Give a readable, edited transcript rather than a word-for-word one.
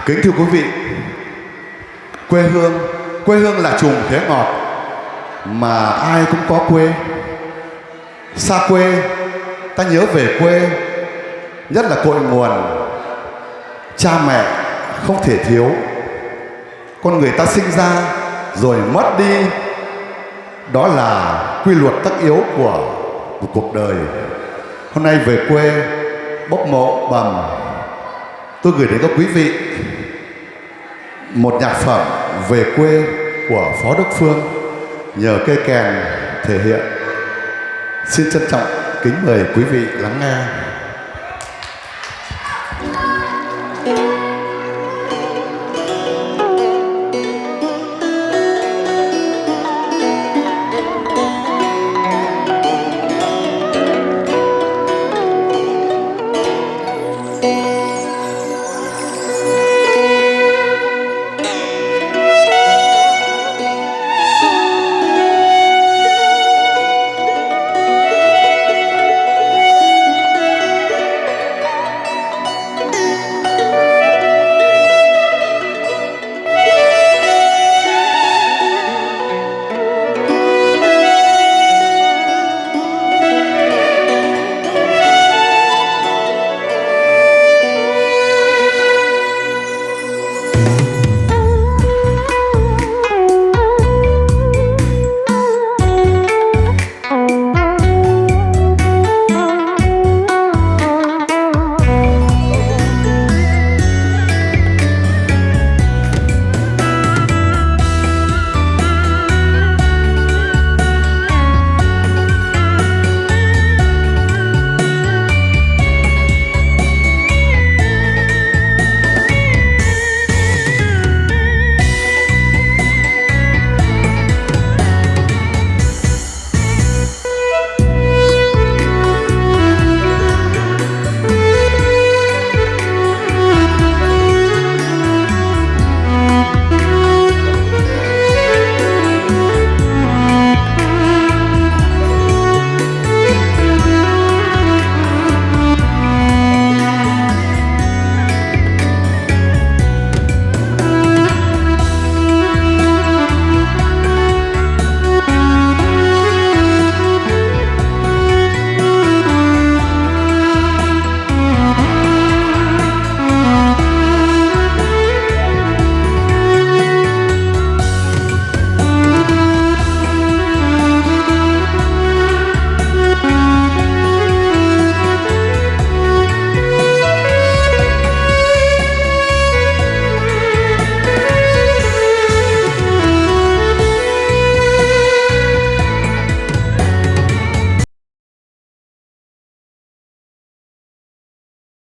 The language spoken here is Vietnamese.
Kính thưa quý vị, quê hương là chùm khế ngọt mà ai cũng có quê. Xa quê ta nhớ về quê, nhất là cội nguồn. Cha mẹ không thể thiếu. Con người ta sinh ra rồi mất đi, đó là quy luật tất yếu của một cuộc đời. Hôm nay về quê bốc mộ bầm, tôi gửi đến các quý vị một nhạc phẩm về quê của Phó Đức Phương, nhờ cây kèn thể hiện. Xin trân trọng kính mời quý vị lắng nghe.